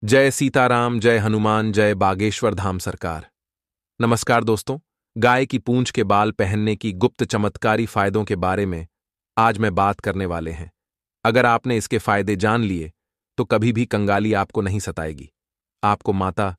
जय सीताराम, जय हनुमान, जय बागेश्वर धाम सरकार। नमस्कार दोस्तों, गाय की पूंछ के बाल पहनने की गुप्त चमत्कारी फायदों के बारे में आज मैं बात करने वाले हैं। अगर आपने इसके फायदे जान लिए तो कभी भी कंगाली आपको नहीं सताएगी, आपको माता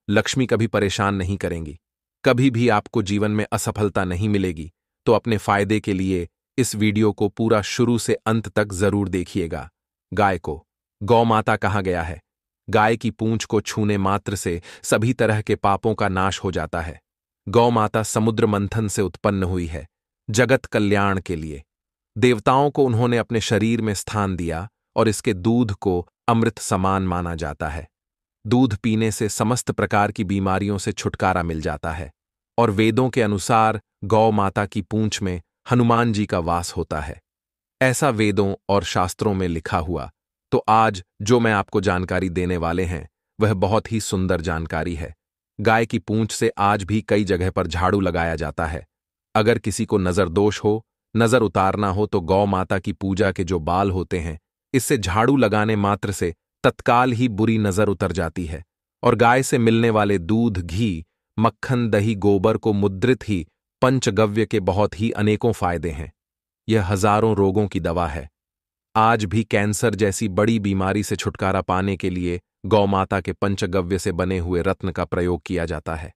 लक्ष्मी कभी परेशान नहीं करेंगी, कभी भी आपको जीवन में असफलता नहीं मिलेगी। तो अपने फायदे के लिए इस वीडियो को पूरा शुरू से अंत तक जरूर देखिएगा। गाय को गौ माता कहा गया है। गाय की पूंछ को छूने मात्र से सभी तरह के पापों का नाश हो जाता है। गौ माता समुद्र मंथन से उत्पन्न हुई है, जगत कल्याण के लिए। देवताओं को उन्होंने अपने शरीर में स्थान दिया और इसके दूध को अमृत समान माना जाता है। दूध पीने से समस्त प्रकार की बीमारियों से छुटकारा मिल जाता है और वेदों के अनुसार गौ माता की पूंछ में हनुमान जी का वास होता है। ऐसा वेदों और शास्त्रों में लिखा हुआ। तो आज जो मैं आपको जानकारी देने वाले हैं वह बहुत ही सुंदर जानकारी है। गाय की पूंछ से आज भी कई जगह पर झाड़ू लगाया जाता है। अगर किसी को नजर दोष हो, नजर उतारना हो तो गौ माता की पूजा के जो बाल होते हैं, इससे झाड़ू लगाने मात्र से तत्काल ही बुरी नजर उतर जाती है। और गाय से मिलने वाले दूध, घी, मक्खन, दही, गोबर को मुद्रित ही पंचगव्य के बहुत ही अनेकों फायदे हैं। यह हजारों रोगों की दवा है। आज भी कैंसर जैसी बड़ी बीमारी से छुटकारा पाने के लिए गौ माता के पंचगव्य से बने हुए रत्न का प्रयोग किया जाता है।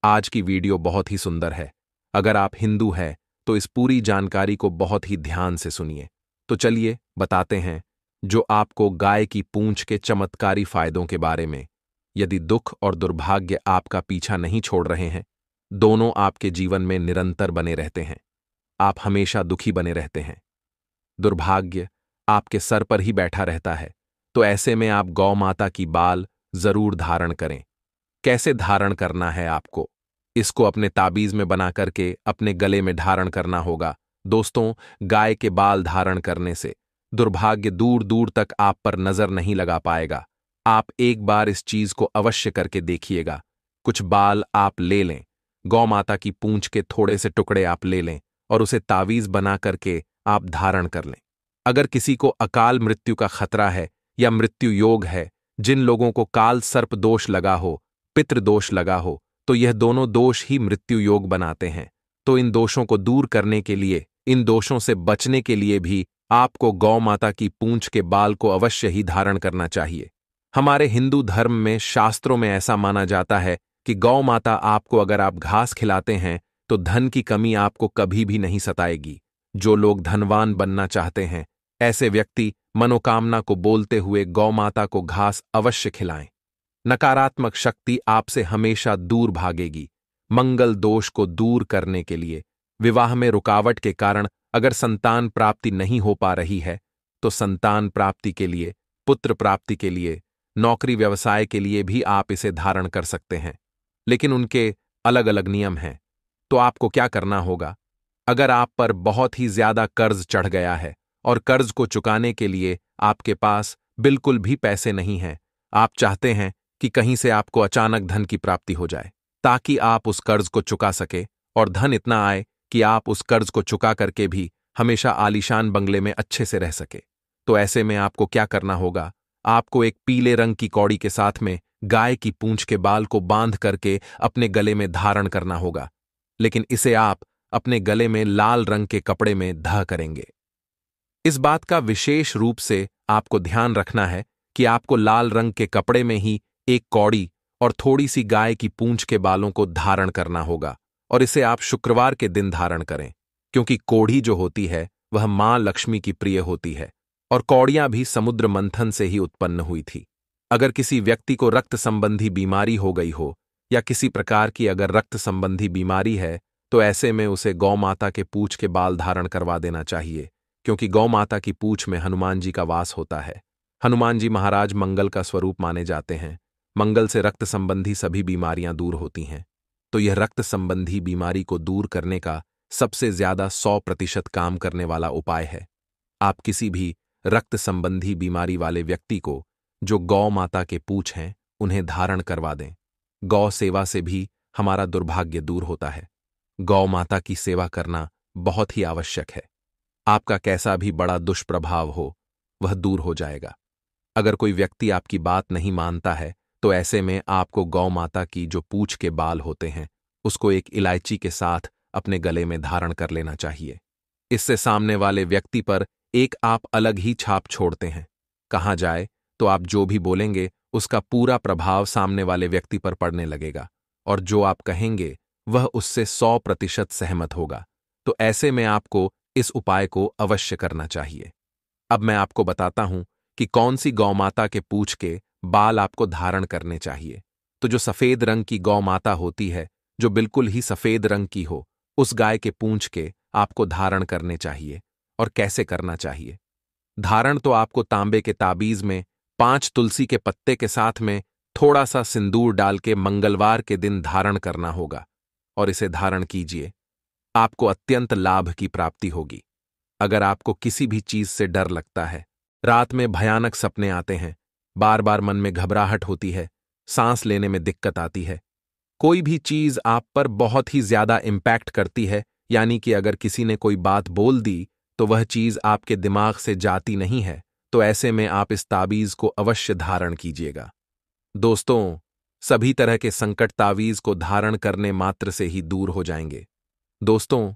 आज की वीडियो बहुत ही सुंदर है। अगर आप हिंदू हैं तो इस पूरी जानकारी को बहुत ही ध्यान से सुनिए। तो चलिए बताते हैं जो आपको गाय की पूंछ के चमत्कारी फायदों के बारे में। यदि दुख और दुर्भाग्य आपका पीछा नहीं छोड़ रहे हैं, दोनों आपके जीवन में निरंतर बने रहते हैं, आप हमेशा दुखी बने रहते हैं, दुर्भाग्य आपके सर पर ही बैठा रहता है, तो ऐसे में आप गौ माता की बाल जरूर धारण करें। कैसे धारण करना है आपको? इसको अपने ताबीज में बना करके अपने गले में धारण करना होगा। दोस्तों, गाय के बाल धारण करने से दुर्भाग्य दूर दूर तक आप पर नजर नहीं लगा पाएगा। आप एक बार इस चीज को अवश्य करके देखिएगा। कुछ बाल आप ले लें, गौ माता की पूंछ के थोड़े से टुकड़े आप ले लें और उसे तावीज बना करके आप धारण कर लें। अगर किसी को अकाल मृत्यु का खतरा है या मृत्यु योग है, जिन लोगों को काल सर्प दोष लगा हो, पितृ दोष लगा हो, तो यह दोनों दोष ही मृत्यु योग बनाते हैं। तो इन दोषों को दूर करने के लिए, इन दोषों से बचने के लिए भी आपको गौ माता की पूंछ के बाल को अवश्य ही धारण करना चाहिए। हमारे हिंदू धर्म में, शास्त्रों में ऐसा माना जाता है कि गौ माता आपको अगर आप घास खिलाते हैं तो धन की कमी आपको कभी भी नहीं सताएगी। जो लोग धनवान बनना चाहते हैं, ऐसे व्यक्ति मनोकामना को बोलते हुए गौ माता को घास अवश्य खिलाएं। नकारात्मक शक्ति आपसे हमेशा दूर भागेगी। मंगल दोष को दूर करने के लिए, विवाह में रुकावट के कारण अगर संतान प्राप्ति नहीं हो पा रही है, तो संतान प्राप्ति के लिए, पुत्र प्राप्ति के लिए, नौकरी व्यवसाय के लिए भी आप इसे धारण कर सकते हैं। लेकिन उनके अलग अलग नियम हैं। तो आपको क्या करना होगा? अगर आप पर बहुत ही ज्यादा कर्ज चढ़ गया है और कर्ज को चुकाने के लिए आपके पास बिल्कुल भी पैसे नहीं हैं, आप चाहते हैं कि कहीं से आपको अचानक धन की प्राप्ति हो जाए ताकि आप उस कर्ज को चुका सके और धन इतना आए कि आप उस कर्ज को चुका करके भी हमेशा आलीशान बंगले में अच्छे से रह सके। तो ऐसे में आपको क्या करना होगा? आपको एक पीले रंग की कौड़ी के साथ में गाय की पूंछ के बाल को बांध करके अपने गले में धारण करना होगा। लेकिन इसे आप अपने गले में लाल रंग के कपड़े में धा करेंगे। इस बात का विशेष रूप से आपको ध्यान रखना है कि आपको लाल रंग के कपड़े में ही एक कौड़ी और थोड़ी सी गाय की पूंछ के बालों को धारण करना होगा। और इसे आप शुक्रवार के दिन धारण करें, क्योंकि कोढ़ी जो होती है वह मां लक्ष्मी की प्रिय होती है और कौड़ियां भी समुद्र मंथन से ही उत्पन्न हुई थी। अगर किसी व्यक्ति को रक्त संबंधी बीमारी हो गई हो या किसी प्रकार की अगर रक्त संबंधी बीमारी है, तो ऐसे में उसे गौ माता के पूंछ के बाल धारण करवा देना चाहिए, क्योंकि गौ माता की पूंछ में हनुमान जी का वास होता है। हनुमान जी महाराज मंगल का स्वरूप माने जाते हैं। मंगल से रक्त संबंधी सभी बीमारियां दूर होती हैं। तो यह रक्त संबंधी बीमारी को दूर करने का सबसे ज्यादा 100% काम करने वाला उपाय है। आप किसी भी रक्त संबंधी बीमारी वाले व्यक्ति को जो गौ माता के पूंछ हैं, उन्हें धारण करवा दें। गौ सेवा से भी हमारा दुर्भाग्य दूर होता है। गौ माता की सेवा करना बहुत ही आवश्यक है। आपका कैसा भी बड़ा दुष्प्रभाव हो, वह दूर हो जाएगा। अगर कोई व्यक्ति आपकी बात नहीं मानता है तो ऐसे में आपको गौ माता की जो पूंछ के बाल होते हैं उसको एक इलायची के साथ अपने गले में धारण कर लेना चाहिए। इससे सामने वाले व्यक्ति पर एक आप अलग ही छाप छोड़ते हैं। कहा जाए तो आप जो भी बोलेंगे उसका पूरा प्रभाव सामने वाले व्यक्ति पर पड़ने लगेगा और जो आप कहेंगे वह उससे 100% सहमत होगा। तो ऐसे में आपको इस उपाय को अवश्य करना चाहिए। अब मैं आपको बताता हूं कि कौन सी गौ माता के पूंछ के बाल आपको धारण करने चाहिए। तो जो सफेद रंग की गौ माता होती है, जो बिल्कुल ही सफेद रंग की हो, उस गाय के पूंछ के आपको धारण करने चाहिए। और कैसे करना चाहिए? धारण तो आपको तांबे के ताबीज में 5 तुलसी के पत्ते के साथ में थोड़ा सा सिंदूर डाल के मंगलवार के दिन धारण करना होगा और इसे धारण कीजिए। आपको अत्यंत लाभ की प्राप्ति होगी। अगर आपको किसी भी चीज से डर लगता है, रात में भयानक सपने आते हैं, बार बार मन में घबराहट होती है, सांस लेने में दिक्कत आती है, कोई भी चीज आप पर बहुत ही ज्यादा इंपैक्ट करती है, यानी कि अगर किसी ने कोई बात बोल दी तो वह चीज आपके दिमाग से जाती नहीं है, तो ऐसे में आप इस ताबीज को अवश्य धारण कीजिएगा। दोस्तों, सभी तरह के संकट तावीज को धारण करने मात्र से ही दूर हो जाएंगे। दोस्तों,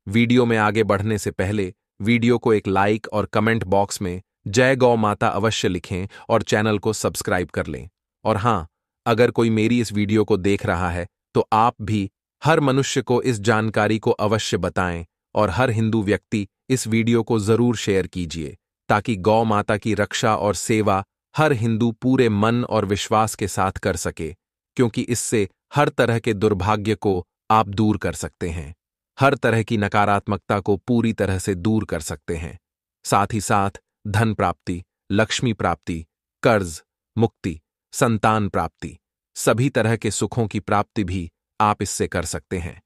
वीडियो में आगे बढ़ने से पहले वीडियो को एक लाइक और कमेंट बॉक्स में जय गौ माता अवश्य लिखें और चैनल को सब्सक्राइब कर लें। और हां, अगर कोई मेरी इस वीडियो को देख रहा है तो आप भी हर मनुष्य को इस जानकारी को अवश्य बताएं और हर हिंदू व्यक्ति इस वीडियो को जरूर शेयर कीजिए, ताकि गौ माता की रक्षा और सेवा हर हिंदू पूरे मन और विश्वास के साथ कर सके, क्योंकि इससे हर तरह के दुर्भाग्य को आप दूर कर सकते हैं, हर तरह की नकारात्मकता को पूरी तरह से दूर कर सकते हैं। साथ ही साथ धन प्राप्ति, लक्ष्मी प्राप्ति, कर्ज मुक्ति, संतान प्राप्ति, सभी तरह के सुखों की प्राप्ति भी आप इससे कर सकते हैं,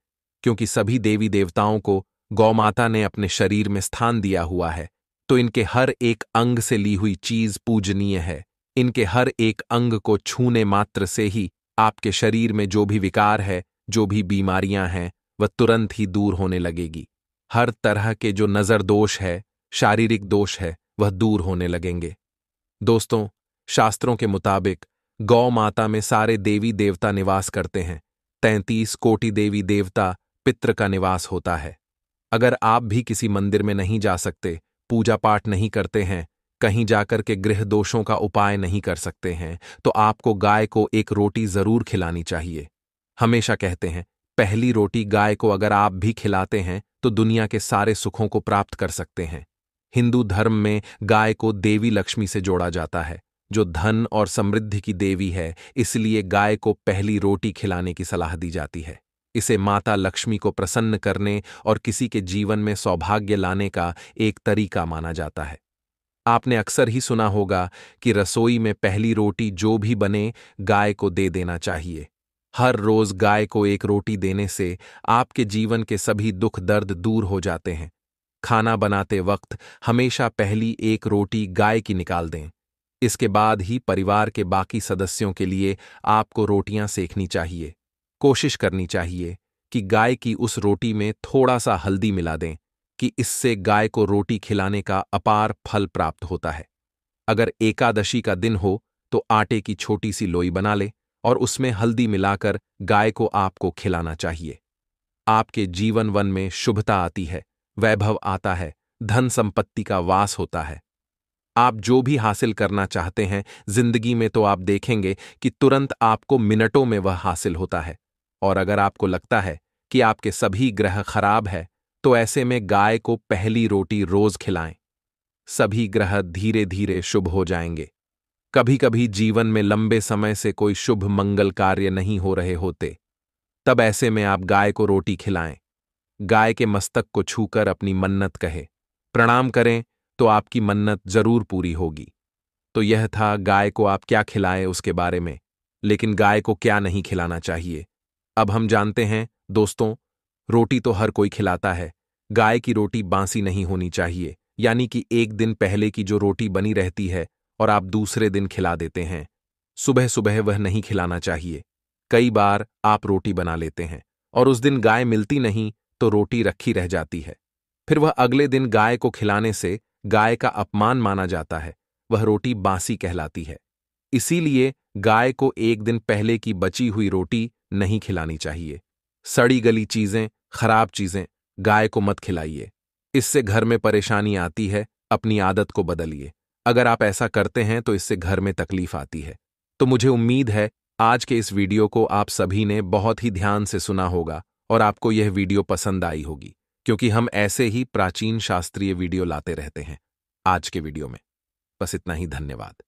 क्योंकि सभी देवी देवताओं को गौ माता ने अपने शरीर में स्थान दिया हुआ है, तो इनके हर एक अंग से ली हुई चीज पूजनीय है। इनके हर एक अंग को छूने मात्र से ही आपके शरीर में जो भी विकार है, जो भी बीमारियां हैं, वह तुरंत ही दूर होने लगेगी। हर तरह के जो नजर दोष है, शारीरिक दोष है, वह दूर होने लगेंगे। दोस्तों, शास्त्रों के मुताबिक गौ माता में सारे देवी देवता निवास करते हैं। 33 कोटि देवी देवता पितृ का निवास होता है। अगर आप भी किसी मंदिर में नहीं जा सकते, पूजा पाठ नहीं करते हैं, कहीं जाकर के गृह दोषों का उपाय नहीं कर सकते हैं, तो आपको गाय को एक रोटी जरूर खिलानी चाहिए। हमेशा कहते हैं, पहली रोटी गाय को अगर आप भी खिलाते हैं तो दुनिया के सारे सुखों को प्राप्त कर सकते हैं। हिंदू धर्म में गाय को देवी लक्ष्मी से जोड़ा जाता है, जो धन और समृद्धि की देवी है, इसलिए गाय को पहली रोटी खिलाने की सलाह दी जाती है। इसे माता लक्ष्मी को प्रसन्न करने और किसी के जीवन में सौभाग्य लाने का एक तरीका माना जाता है। आपने अक्सर ही सुना होगा कि रसोई में पहली रोटी जो भी बने, गाय को दे देना चाहिए। हर रोज गाय को एक रोटी देने से आपके जीवन के सभी दुख दर्द दूर हो जाते हैं। खाना बनाते वक्त हमेशा पहली एक रोटी गाय की निकाल दें। इसके बाद ही परिवार के बाकी सदस्यों के लिए आपको रोटियां सेकनी चाहिए। कोशिश करनी चाहिए कि गाय की उस रोटी में थोड़ा सा हल्दी मिला दें, कि इससे गाय को रोटी खिलाने का अपार फल प्राप्त होता है। अगर एकादशी का दिन हो तो आटे की छोटी सी लोई बना ले और उसमें हल्दी मिलाकर गाय को आपको खिलाना चाहिए। आपके जीवन वन में शुभता आती है, वैभव आता है, धन संपत्ति का वास होता है। आप जो भी हासिल करना चाहते हैं जिंदगी में, तो आप देखेंगे कि तुरंत आपको मिनटों में वह हासिल होता है। और अगर आपको लगता है कि आपके सभी ग्रह खराब है, तो ऐसे में गाय को पहली रोटी रोज खिलाएं। सभी ग्रह धीरे धीरे शुभ हो जाएंगे। कभी कभी जीवन में लंबे समय से कोई शुभ मंगल कार्य नहीं हो रहे होते, तब ऐसे में आप गाय को रोटी खिलाएं। गाय के मस्तक को छूकर अपनी मन्नत कहे, प्रणाम करें, तो आपकी मन्नत जरूर पूरी होगी। तो यह था गाय को आप क्या खिलाएं उसके बारे में, लेकिन गाय को क्या नहीं खिलाना चाहिए। अब हम जानते हैं दोस्तों, रोटी तो हर कोई खिलाता है। गाय की रोटी बासी नहीं होनी चाहिए, यानी कि एक दिन पहले की जो रोटी बनी रहती है और आप दूसरे दिन खिला देते हैं, सुबह सुबह वह नहीं खिलाना चाहिए। कई बार आप रोटी बना लेते हैं और उस दिन गाय मिलती नहीं तो रोटी रखी रह जाती है। फिर वह अगले दिन गाय को खिलाने से गाय का अपमान माना जाता है। वह रोटी बासी कहलाती है। इसीलिए गाय को एक दिन पहले की बची हुई रोटी नहीं खिलानी चाहिए। सड़ी गली चीजें, खराब चीजें गाय को मत खिलाइए। इससे घर में परेशानी आती है। अपनी आदत को बदलिए। अगर आप ऐसा करते हैं तो इससे घर में तकलीफ आती है। तो मुझे उम्मीद है आज के इस वीडियो को आप सभी ने बहुत ही ध्यान से सुना होगा और आपको यह वीडियो पसंद आई होगी, क्योंकि हम ऐसे ही प्राचीन शास्त्रीय वीडियो लाते रहते हैं। आज के वीडियो में बस इतना ही। धन्यवाद।